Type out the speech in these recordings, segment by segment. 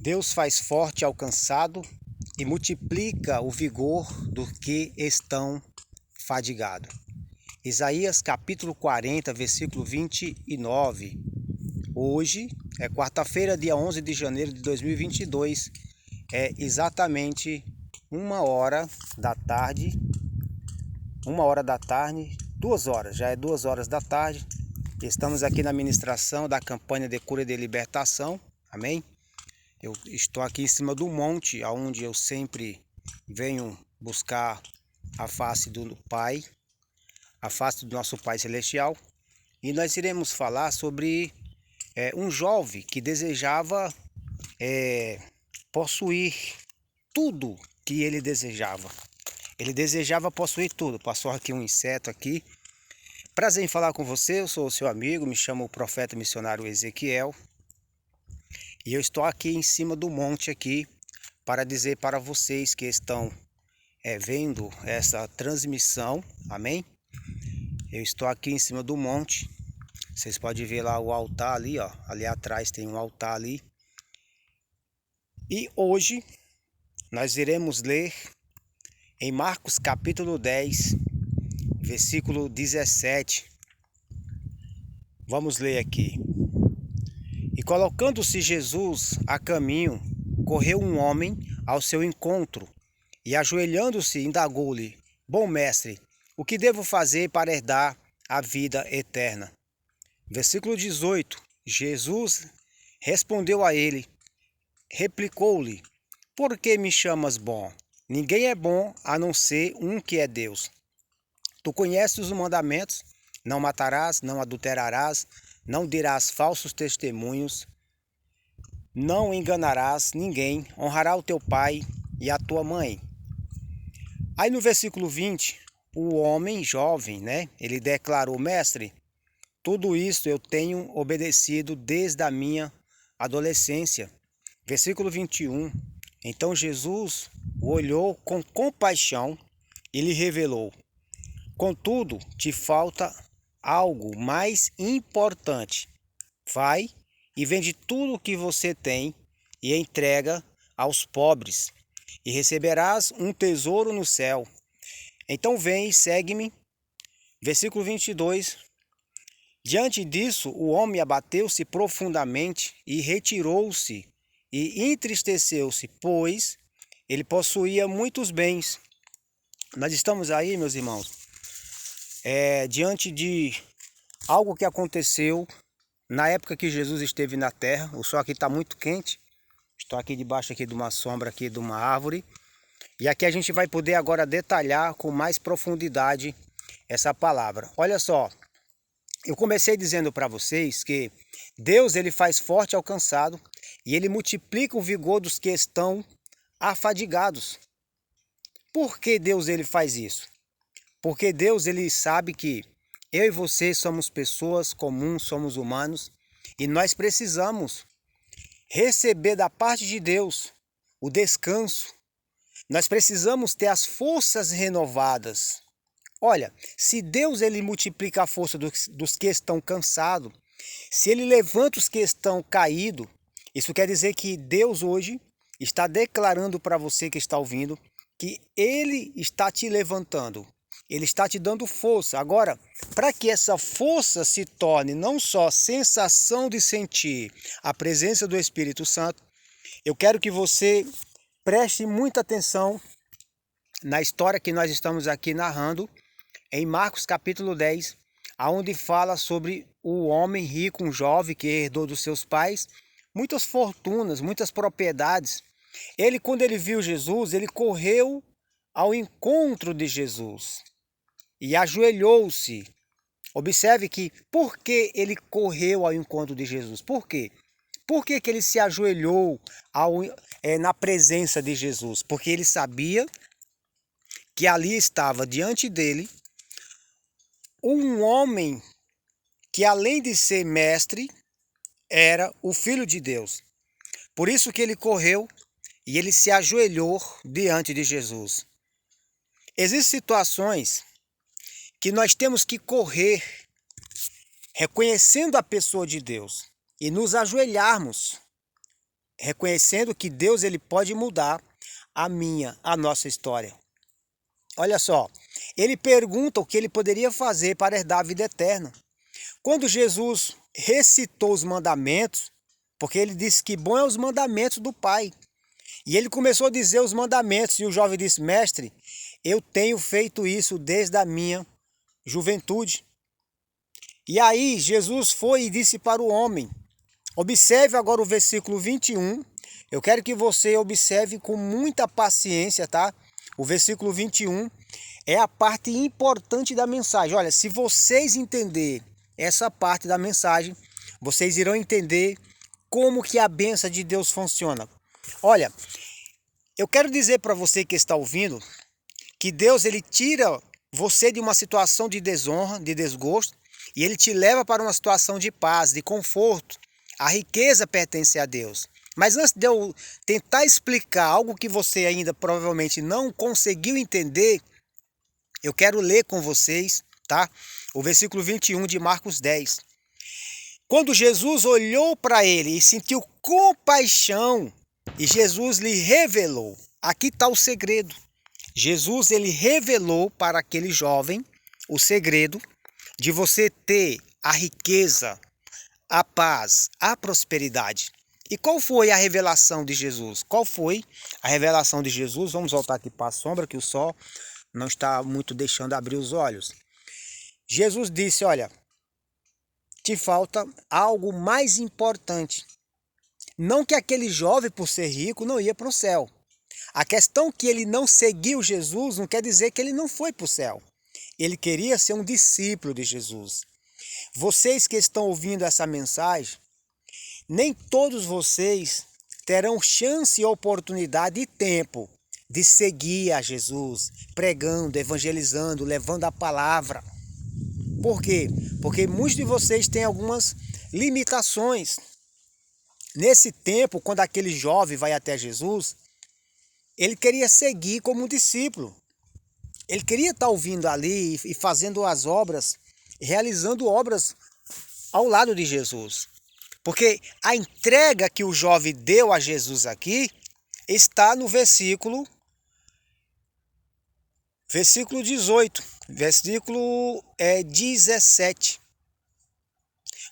Deus faz forte ao cansado e multiplica o vigor dos que estão fadigados. Isaías capítulo 40, versículo 29. Hoje é quarta-feira, dia 11 de janeiro de 2022. É exatamente 1 hora da tarde. 2 horas, já é 2 horas da tarde. Estamos aqui na ministração da campanha de cura e de libertação. Amém? Eu estou aqui em cima do monte, onde eu sempre venho buscar a face do Pai, a face do nosso Pai Celestial. E nós iremos falar sobre um jovem que desejava possuir tudo que ele desejava. Ele desejava possuir tudo. Passou aqui um inseto aqui. Prazer em falar com você, eu sou o seu amigo, me chamo o profeta missionário Ezequiel. E eu estou aqui em cima do monte aqui para dizer para vocês que estão vendo essa transmissão, amém? Eu estou aqui em cima do monte, vocês podem ver lá o altar ali, ó, ali atrás tem um altar ali. E hoje nós iremos ler em Marcos capítulo 10, versículo 17. Vamos ler aqui. E colocando-se Jesus a caminho, correu um homem ao seu encontro, e ajoelhando-se, indagou-lhe: Bom mestre, o que devo fazer para herdar a vida eterna? Versículo 18. Jesus respondeu a ele, replicou-lhe: Por que me chamas bom? Ninguém é bom a não ser um que é Deus. Tu conheces os mandamentos: não matarás, não adulterarás, não dirás falsos testemunhos, não enganarás ninguém, honrará o teu pai e a tua mãe. Aí no versículo 20, o homem jovem, ele declarou: Mestre, tudo isso eu tenho obedecido desde a minha adolescência. Versículo 21, então Jesus o olhou com compaixão e lhe revelou: Contudo, te falta algo mais importante. Vai e vende tudo o que você tem e entrega aos pobres, e receberás um tesouro no céu. Então vem e segue-me. Versículo 22. Diante disso, o homem abateu-se profundamente e retirou-se e entristeceu-se, pois ele possuía muitos bens. Nós estamos aí, meus irmãos, diante de algo que aconteceu na época que Jesus esteve na terra. O sol aqui está muito quente. Estou aqui debaixo aqui de uma sombra aqui de uma árvore. E aqui a gente vai poder agora detalhar com mais profundidade essa palavra. Olha só, eu comecei dizendo para vocês que Deus ele faz forte ao cansado e ele multiplica o vigor dos que estão afadigados. Por que Deus ele faz isso? Porque Deus ele sabe que eu e você somos pessoas comuns, somos humanos, e nós precisamos receber da parte de Deus o descanso. Nós precisamos ter as forças renovadas. Olha, se Deus ele multiplica a força dos que estão cansados, se ele levanta os que estão caídos, isso quer dizer que Deus hoje está declarando para você que está ouvindo que ele está te levantando. Ele está te dando força. Agora, para que essa força se torne não só sensação de sentir a presença do Espírito Santo, eu quero que você preste muita atenção na história que nós estamos aqui narrando, em Marcos capítulo 10, onde fala sobre o homem rico, um jovem que herdou dos seus pais muitas fortunas, muitas propriedades. Ele, quando ele viu Jesus, ele correu ao encontro de Jesus e ajoelhou-se. Observe que por que ele correu ao encontro de Jesus? Por quê? Por que ele se ajoelhou na presença de Jesus? Porque ele sabia que ali estava diante dele um homem que, além de ser mestre, era o Filho de Deus. Por isso que ele correu e ele se ajoelhou diante de Jesus. Existem situações que nós temos que correr reconhecendo a pessoa de Deus e nos ajoelharmos reconhecendo que Deus ele pode mudar a nossa história. Olha só, ele pergunta o que ele poderia fazer para herdar a vida eterna. Quando Jesus recitou os mandamentos, porque ele disse que bom é os mandamentos do Pai. E ele começou a dizer os mandamentos, e o jovem disse: mestre, eu tenho feito isso desde a minha juventude. E aí Jesus foi e disse para o homem, observe agora o versículo 21, eu quero que você observe com muita paciência, tá? O versículo 21 é a parte importante da mensagem. Olha, se vocês entenderem essa parte da mensagem, vocês irão entender como que a bênção de Deus funciona. Olha, eu quero dizer para você que está ouvindo, que Deus ele tira você de uma situação de desonra, de desgosto, e ele te leva para uma situação de paz, de conforto. A riqueza pertence a Deus. Mas antes de eu tentar explicar algo que você ainda provavelmente não conseguiu entender, eu quero ler com vocês, tá? O versículo 21 de Marcos 10. Quando Jesus olhou para ele e sentiu compaixão, e Jesus lhe revelou. Aqui está o segredo. Jesus ele revelou para aquele jovem o segredo de você ter a riqueza, a paz, a prosperidade. E qual foi a revelação de Jesus? Qual foi a revelação de Jesus? Vamos voltar aqui para a sombra, que o sol não está muito deixando abrir os olhos. Jesus disse, olha, te falta algo mais importante. Não que aquele jovem, por ser rico, não ia para o céu. A questão que ele não seguiu Jesus não quer dizer que ele não foi para o céu. Ele queria ser um discípulo de Jesus. Vocês que estão ouvindo essa mensagem, nem todos vocês terão chance, oportunidade e tempo de seguir a Jesus, pregando, evangelizando, levando a palavra. Por quê? Porque muitos de vocês têm algumas limitações. Nesse tempo, quando aquele jovem vai até Jesus, ele queria seguir como um discípulo. Ele queria estar ouvindo ali e fazendo as obras, realizando obras ao lado de Jesus. Porque a entrega que o jovem deu a Jesus aqui está no versículo 18, versículo 17.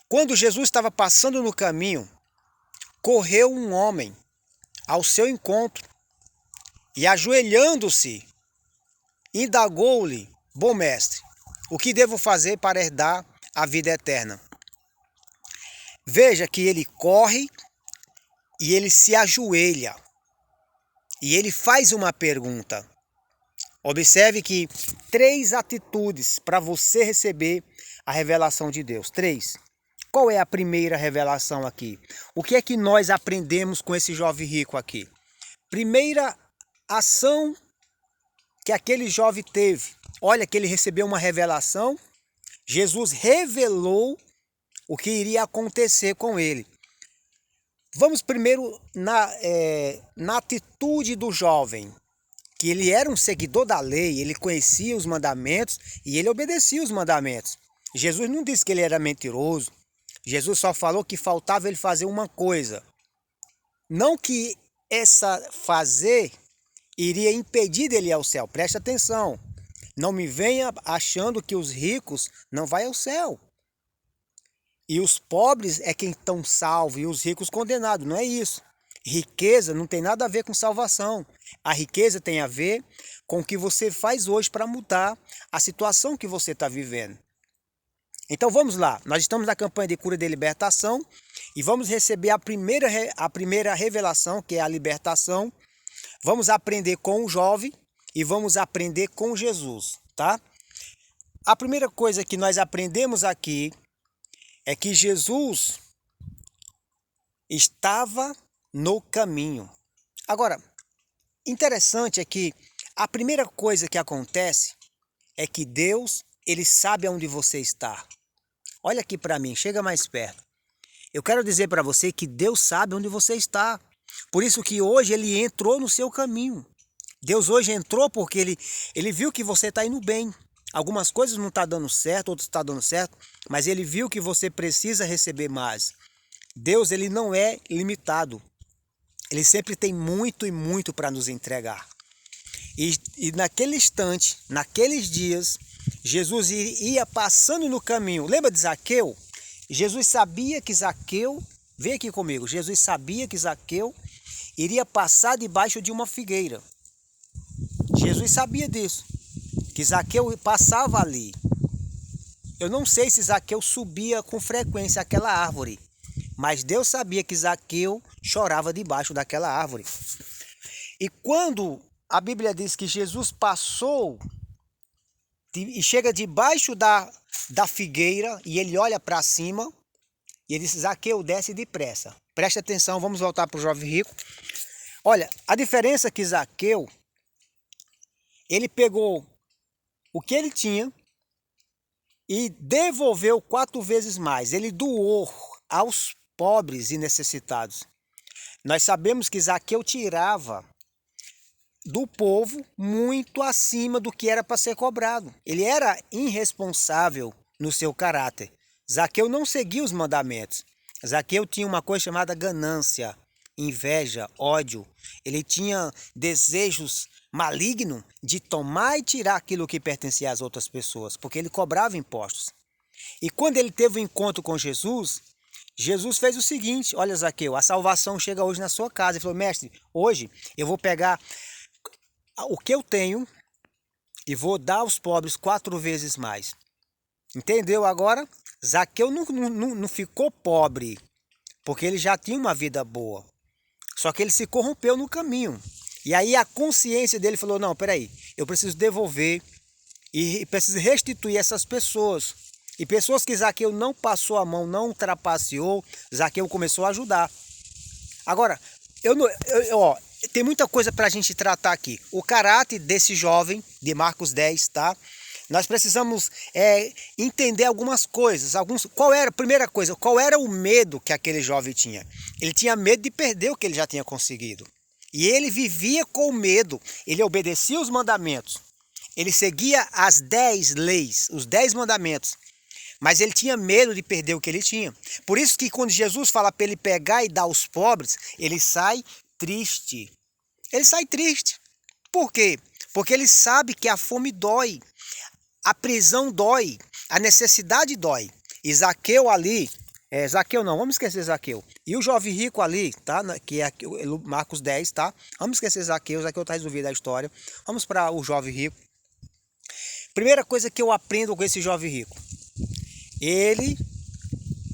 Quando Jesus estava passando no caminho, correu um homem ao seu encontro e, ajoelhando-se, indagou-lhe: bom mestre, o que devo fazer para herdar a vida eterna? Veja que ele corre e ele se ajoelha e ele faz uma pergunta. Observe que 3 atitudes para você receber a revelação de Deus. 3. Qual é a primeira revelação aqui? O que é que nós aprendemos com esse jovem rico aqui? Primeira ação que aquele jovem teve. Olha que ele recebeu uma revelação. Jesus revelou o que iria acontecer com ele. Vamos primeiro na atitude do jovem, que ele era um seguidor da lei, ele conhecia os mandamentos e ele obedecia os mandamentos. Jesus não disse que ele era mentiroso. Jesus só falou que faltava ele fazer uma coisa. Não que essa fazer iria impedir dele ir ao céu. Preste atenção. Não me venha achando que os ricos não vão ao céu. E os pobres é quem estão salvos e os ricos condenados. Não é isso. Riqueza não tem nada a ver com salvação. A riqueza tem a ver com o que você faz hoje para mudar a situação que você está vivendo. Então vamos lá. Nós estamos na campanha de cura e de libertação e vamos receber a primeira revelação, que é a libertação. Vamos aprender com o jovem e vamos aprender com Jesus, tá? A primeira coisa que nós aprendemos aqui é que Jesus estava no caminho. Agora, interessante é que a primeira coisa que acontece é que Deus, ele sabe aonde você está. Olha aqui para mim, chega mais perto. Eu quero dizer para você que Deus sabe onde você está. Por isso que hoje ele entrou no seu caminho. Deus hoje entrou porque ele viu que você está indo bem. Algumas coisas não estão dando certo, outras estão dando certo, mas ele viu que você precisa receber mais. Deus ele não é limitado. Ele sempre tem muito e muito para nos entregar. E naquele instante, naqueles dias, Jesus ia passando no caminho. Lembra de Zaqueu? Jesus sabia que Zaqueu, vem aqui comigo, Jesus sabia que Zaqueu iria passar debaixo de uma figueira. Jesus sabia disso, que Zaqueu passava ali. Eu não sei se Zaqueu subia com frequência aquela árvore, mas Deus sabia que Zaqueu chorava debaixo daquela árvore. E quando a Bíblia diz que Jesus passou e chega debaixo da figueira e ele olha para cima e ele diz: Zaqueu, desce depressa. Preste atenção, vamos voltar para o jovem rico. Olha, a diferença é que Zaqueu, ele pegou o que ele tinha e devolveu 4 vezes mais. Ele doou aos pobres e necessitados. Nós sabemos que Zaqueu tirava do povo muito acima do que era para ser cobrado. Ele era irresponsável no seu caráter. Zaqueu não seguia os mandamentos. Zaqueu tinha uma coisa chamada ganância, inveja, ódio. Ele tinha desejos malignos de tomar e tirar aquilo que pertencia às outras pessoas, porque ele cobrava impostos. E quando ele teve um encontro com Jesus, Jesus fez o seguinte: olha, Zaqueu, a salvação chega hoje na sua casa. Ele falou: mestre, hoje eu vou pegar o que eu tenho e vou dar aos pobres 4 vezes mais. Entendeu agora? Zaqueu não ficou pobre, porque ele já tinha uma vida boa. Só que ele se corrompeu no caminho. E aí a consciência dele falou: não, peraí, eu preciso devolver e preciso restituir essas pessoas. E pessoas que Zaqueu não passou a mão, não trapaceou, Zaqueu começou a ajudar. Agora, tem muita coisa para a gente tratar aqui. O caráter desse jovem, de Marcos 10, tá? Nós precisamos entender algumas coisas. Primeira coisa, qual era o medo que aquele jovem tinha? Ele tinha medo de perder o que ele já tinha conseguido. E ele vivia com medo. Ele obedecia os mandamentos. Ele seguia as 10 leis, os 10 mandamentos. Mas ele tinha medo de perder o que ele tinha. Por isso que quando Jesus fala para ele pegar e dar aos pobres, ele sai triste. Ele sai triste. Por quê? Porque ele sabe que a fome dói, a prisão dói, a necessidade dói. E Zaqueu ali, Zaqueu não, vamos esquecer Zaqueu. E o jovem rico ali, tá? Que é Marcos 10, tá? Vamos esquecer Zaqueu, Zaqueu está resolvido a história. Vamos para o jovem rico. Primeira coisa que eu aprendo com esse jovem rico. Ele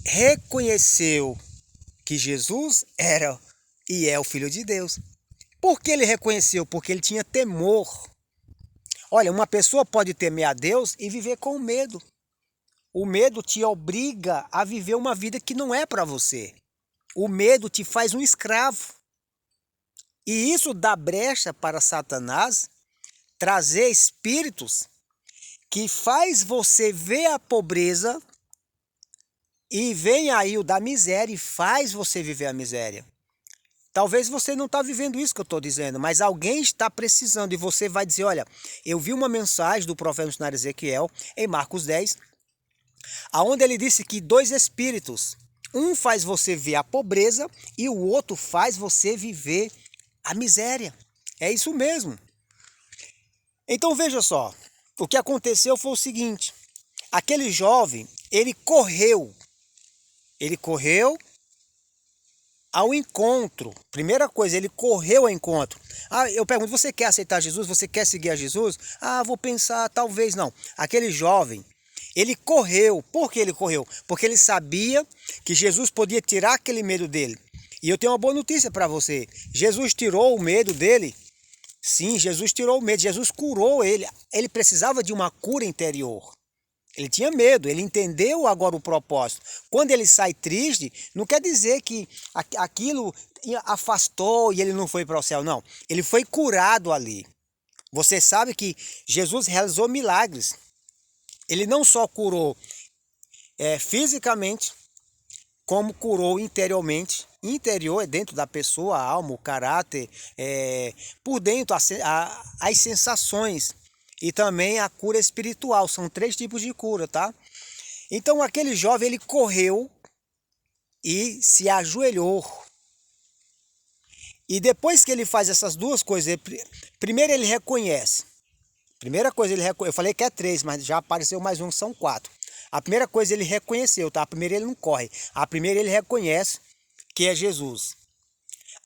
reconheceu que Jesus era e é o Filho de Deus. Por que ele reconheceu? Porque ele tinha temor. Olha, uma pessoa pode temer a Deus e viver com medo. O medo te obriga a viver uma vida que não é para você. O medo te faz um escravo. E isso dá brecha para Satanás trazer espíritos que faz você ver a pobreza e vem aí o da miséria e faz você viver a miséria. Talvez você não está vivendo isso que eu estou dizendo, mas alguém está precisando e você vai dizer: olha, eu vi uma mensagem do profeta missionário Ezequiel em Marcos 10, aonde ele disse que 2 espíritos, um faz você ver a pobreza e o outro faz você viver a miséria. É isso mesmo. Então veja só, o que aconteceu foi o seguinte: aquele jovem, ele correu ao encontro. Primeira coisa, ele correu ao encontro. Eu pergunto: você quer aceitar Jesus? Você quer seguir a Jesus? Vou pensar, talvez não. Aquele jovem, ele correu. Por que ele correu? Porque ele sabia que Jesus podia tirar aquele medo dele. E eu tenho uma boa notícia para você. Jesus tirou o medo dele. Sim, Jesus tirou o medo. Jesus curou ele. Ele precisava de uma cura interior. Ele tinha medo, ele entendeu agora o propósito. Quando ele sai triste, não quer dizer que aquilo afastou e ele não foi para o céu, não. Ele foi curado ali. Você sabe que Jesus realizou milagres. Ele não só curou fisicamente, como curou interiormente. Interior é dentro da pessoa, a alma, o caráter, por dentro as sensações. E também a cura espiritual. São 3 tipos de cura, tá? Então aquele jovem, ele correu e se ajoelhou. E depois que ele faz essas duas coisas, primeiro ele reconhece. Primeira coisa ele reconhece. Eu falei que é 3, mas já apareceu mais um, são 4. A primeira coisa ele reconheceu, tá? A primeira ele não corre. A primeira ele reconhece que é Jesus.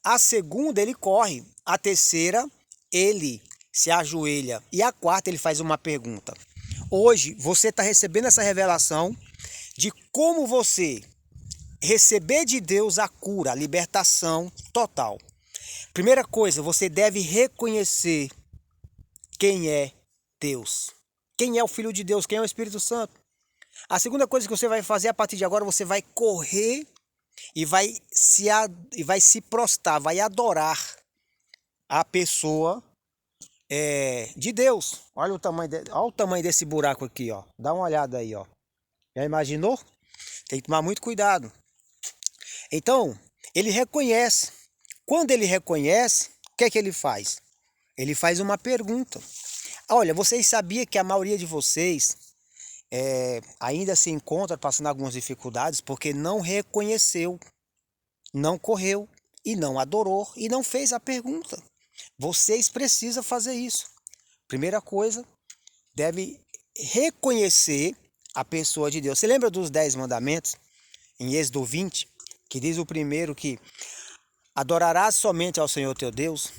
A segunda ele corre. A terceira ele se ajoelha. E a quarta ele faz uma pergunta. Hoje você está recebendo essa revelação de como você receber de Deus a cura, a libertação total. Primeira coisa, você deve reconhecer quem é Deus. Quem é o Filho de Deus, quem é o Espírito Santo. A segunda coisa que você vai fazer a partir de agora, você vai correr e vai se prostrar, vai adorar a pessoa de Deus. Olha o tamanho desse buraco aqui, ó. Dá uma olhada aí, ó. Já imaginou? Tem que tomar muito cuidado. Então, ele reconhece. Quando ele reconhece, o que é que ele faz? Ele faz uma pergunta. Olha, vocês sabiam que a maioria de vocês ainda se encontra passando algumas dificuldades porque não reconheceu, não correu e não adorou e não fez a pergunta. Vocês precisam fazer isso. Primeira coisa, deve reconhecer a pessoa de Deus. Você lembra dos 10 mandamentos? Em Êxodo 20, que diz o primeiro que adorarás somente ao Senhor teu Deus,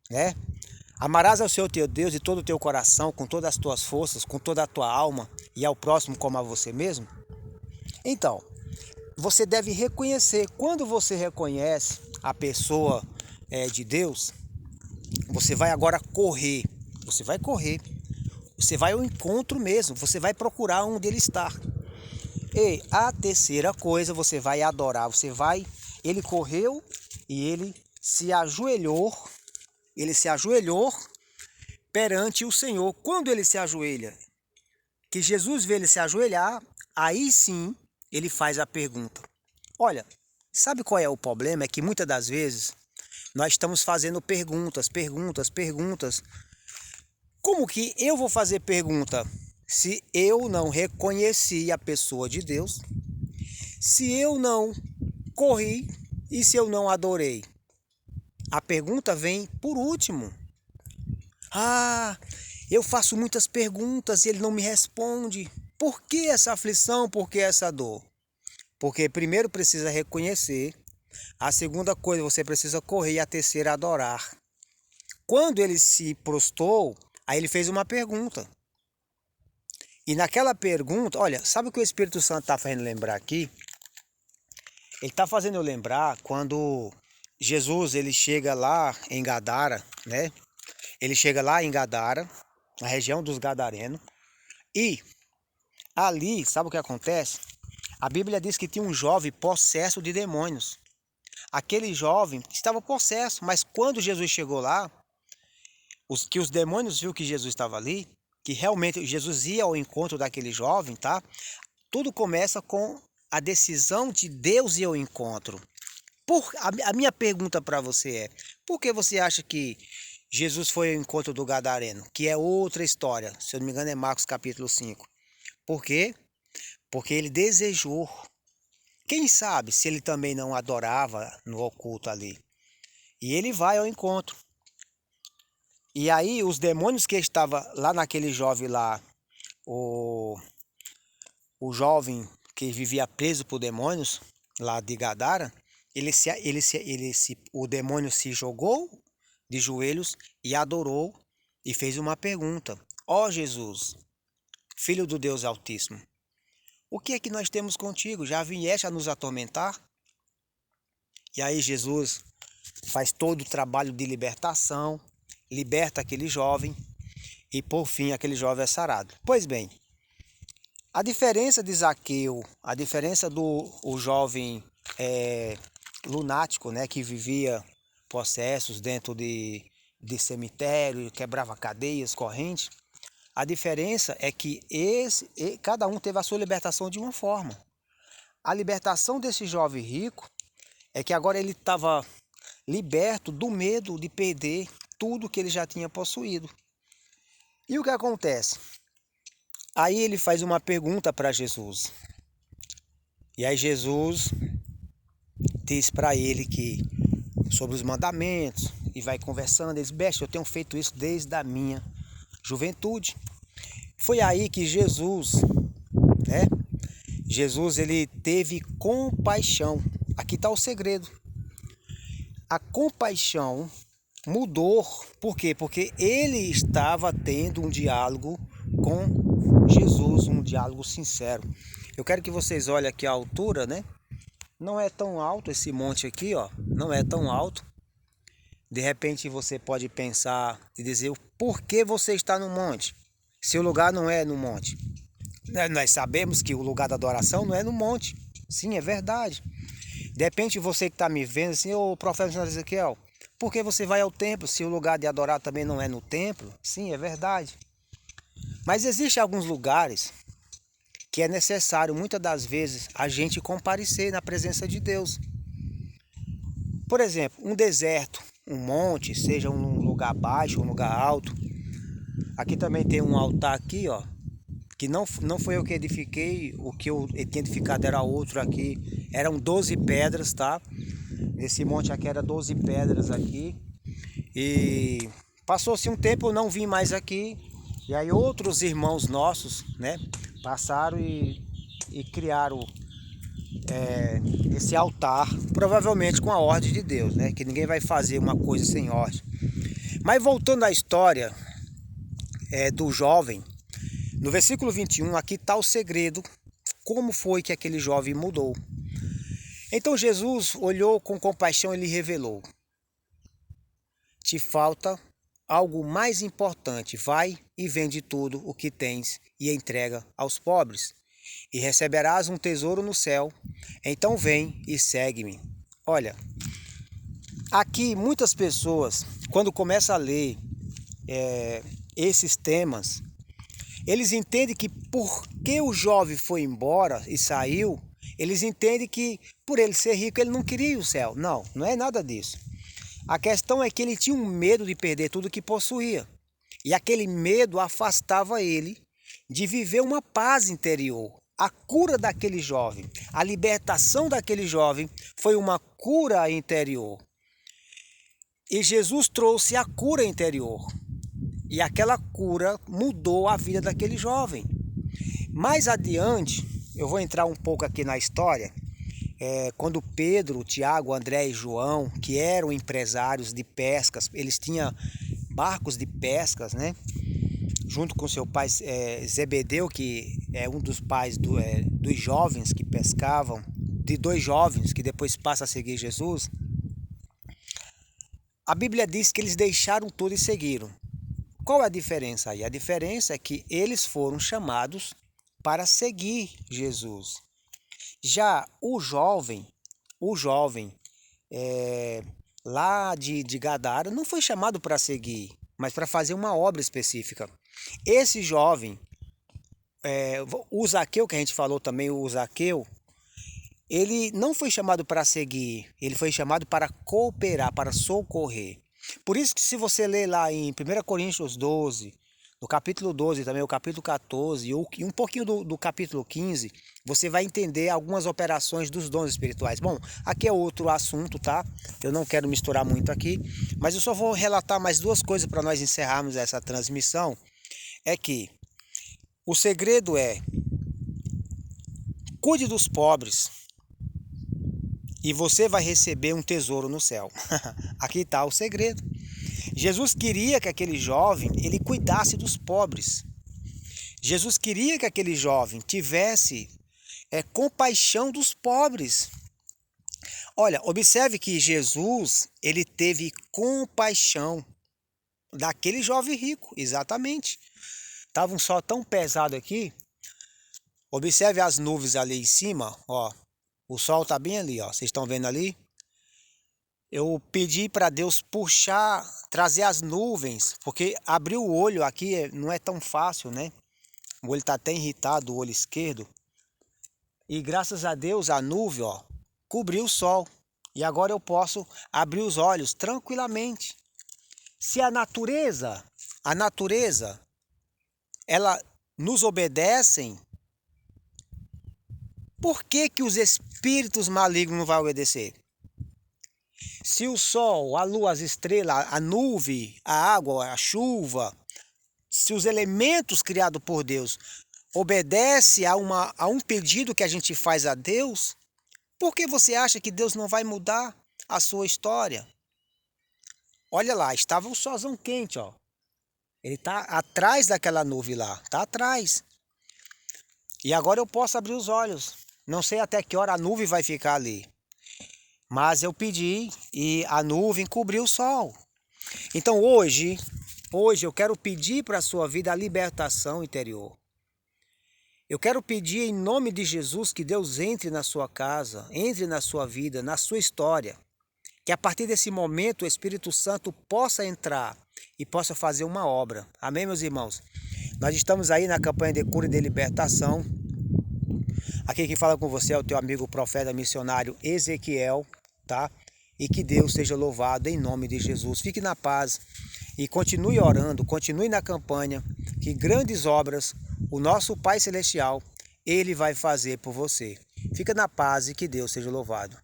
né? Amarás ao Senhor teu Deus de todo o teu coração, com todas as tuas forças, com toda a tua alma e ao próximo como a você mesmo. Então, você deve reconhecer. Quando você reconhece a pessoa de Deus, você vai agora correr. Você vai correr. Você vai ao encontro mesmo. Você vai procurar onde ele está. E a terceira coisa, você vai adorar. Ele correu e ele se ajoelhou. Ele se ajoelhou perante o Senhor. Quando ele se ajoelha, que Jesus vê ele se ajoelhar, aí sim ele faz a pergunta. Olha, sabe qual é o problema? É que muitas das vezes nós estamos fazendo perguntas. Como que eu vou fazer pergunta se eu não reconheci a pessoa de Deus, se eu não corri e se eu não adorei? A pergunta vem por último. Ah, eu faço muitas perguntas e ele não me responde. Por que essa aflição? Por que essa dor? Porque primeiro precisa reconhecer, a segunda coisa você precisa correr e a terceira adorar. Quando ele se prostrou, aí ele fez uma pergunta. E naquela pergunta, olha, sabe o que o Espírito Santo está fazendo lembrar aqui? Ele está fazendo eu lembrar quando Jesus ele chega lá em Gadara, né? Ele chega lá em Gadara, na região dos Gadarenos, e ali, sabe o que acontece? A Bíblia diz que tinha um jovem possesso de demônios. Aquele jovem estava possesso, mas quando Jesus chegou lá, os demônios viram que Jesus estava ali, que realmente Jesus ia ao encontro daquele jovem, tá? Tudo começa com a decisão de Deus ir ao encontro. A minha pergunta para você é, por que você acha que Jesus foi ao encontro do Gadareno? Que é outra história, se eu não me engano é Marcos capítulo 5. Por quê? Porque ele desejou. Quem sabe se ele também não adorava no oculto ali. E ele vai ao encontro. E aí os demônios que estavam lá naquele jovem lá, o jovem que vivia preso por demônios lá de Gadara, o demônio se jogou de joelhos e adorou e fez uma pergunta. Ó Jesus, Filho do Deus Altíssimo, o que é que nós temos contigo? Já vieste a nos atormentar? E aí Jesus faz todo o trabalho de libertação, liberta aquele jovem e por fim aquele jovem é sarado. Pois bem, a diferença de Zaqueu, a diferença do jovem lunático, né, que vivia possessos dentro de cemitério, quebrava cadeias, correntes, a diferença é que cada um teve a sua libertação de uma forma. A libertação desse jovem rico é que agora ele estava liberto do medo de perder tudo que ele já tinha possuído. E o que acontece? Aí ele faz uma pergunta para Jesus. E aí Jesus diz para ele que sobre os mandamentos e vai conversando. Eles, mestre, eu tenho feito isso desde a minha juventude. Foi aí que Jesus, né? Jesus, ele teve compaixão. Aqui está o segredo. A compaixão mudou. Por quê? Porque ele estava tendo um diálogo com Jesus, um diálogo sincero. Eu quero que vocês olhem aqui a altura, né? Não é tão alto esse monte aqui, ó. Não é tão alto. De repente você pode pensar e dizer por que você está no monte, se o lugar não é no monte. Nós sabemos que o lugar da adoração não é no monte. Sim, é verdade. De repente você que está me vendo assim, ô profeta Ezequiel, por que você vai ao templo se o lugar de adorar também não é no templo? Sim, é verdade. Mas existem alguns lugares que é necessário, muitas das vezes, a gente comparecer na presença de Deus. Por exemplo, um deserto, um monte, seja um lugar baixo, um lugar alto. Aqui também tem um altar aqui, ó, que não foi eu que edifiquei, o que eu tinha edificado era outro aqui. Eram 12 pedras, tá? Nesse monte aqui era 12 pedras aqui. E passou-se um tempo, eu não vim mais aqui. E aí outros irmãos nossos, né, passaram e criaram esse altar, provavelmente com a ordem de Deus, né? Que ninguém vai fazer uma coisa sem ordem. Mas voltando à história do jovem, no versículo 21, aqui está o segredo, como foi que aquele jovem mudou. Então Jesus olhou com compaixão e lhe revelou: te falta algo mais importante, vai e vende tudo o que tens e entrega aos pobres, e receberás um tesouro no céu, então vem e segue-me. Olha, aqui muitas pessoas, quando começam a ler esses temas, eles entendem que porque o jovem foi embora e saiu, eles entendem que por ele ser rico ele não queria o céu. Não, não é nada disso. A questão é que ele tinha um medo de perder tudo que possuía. E aquele medo afastava ele de viver uma paz interior. A cura daquele jovem, a libertação daquele jovem foi uma cura interior. E Jesus trouxe a cura interior. E aquela cura mudou a vida daquele jovem. Mais adiante, eu vou entrar um pouco aqui na história, quando Pedro, Tiago, André e João, que eram empresários de pescas, eles tinham barcos de pescas, né? Junto com seu pai Zebedeu, que é um dos pais dos jovens que pescavam, de dois jovens que depois passam a seguir Jesus. A Bíblia diz que eles deixaram tudo e seguiram. Qual é a diferença aí? A diferença é que eles foram chamados para seguir Jesus. Já o jovem lá de Gadara não foi chamado para seguir, mas para fazer uma obra específica. Esse jovem, o Zaqueu, que a gente falou também, o Zaqueu, ele não foi chamado para seguir, ele foi chamado para cooperar, para socorrer. Por isso que se você ler lá em 1 Coríntios 12, no capítulo 12 também, o capítulo 14 e um pouquinho do capítulo 15, você vai entender algumas operações dos dons espirituais. Bom, aqui é outro assunto, tá? Eu não quero misturar muito aqui, mas eu só vou relatar mais duas coisas para nós encerrarmos essa transmissão. É que o segredo é: cuide dos pobres e você vai receber um tesouro no céu. Aqui está o segredo. Jesus queria que aquele jovem ele cuidasse dos pobres. Jesus queria que aquele jovem tivesse compaixão dos pobres. Olha, observe que Jesus ele teve compaixão daquele jovem rico, exatamente. Tava um sol tão pesado aqui. Observe as nuvens ali em cima, ó. O sol tá bem ali, ó. Vocês estão vendo ali? Eu pedi para Deus puxar, trazer as nuvens, porque abrir o olho aqui não é tão fácil, né? O olho tá até irritado, o olho esquerdo. E graças a Deus a nuvem, ó, cobriu o sol. E agora eu posso abrir os olhos tranquilamente. Se a natureza, ela nos obedecem, por que que os espíritos malignos não vão obedecer? Se o sol, a lua, as estrelas, a nuvem, a água, a chuva, se os elementos criados por Deus obedecem a um pedido que a gente faz a Deus, por que você acha que Deus não vai mudar a sua história? Olha lá, estava o solzão quente, ó. Ele está atrás daquela nuvem lá, está atrás. E agora eu posso abrir os olhos. Não sei até que hora a nuvem vai ficar ali. Mas eu pedi e a nuvem cobriu o sol. Então hoje eu quero pedir para a sua vida a libertação interior. Eu quero pedir em nome de Jesus que Deus entre na sua casa, entre na sua vida, na sua história. Que a partir desse momento o Espírito Santo possa entrar e possa fazer uma obra. Amém, meus irmãos? Nós estamos aí na campanha de cura e de libertação. Aqui quem fala com você é o teu amigo profeta missionário Ezequiel, tá? E que Deus seja louvado em nome de Jesus. Fique na paz e continue orando, continue na campanha, que grandes obras o nosso Pai Celestial, Ele vai fazer por você. Fica na paz e que Deus seja louvado.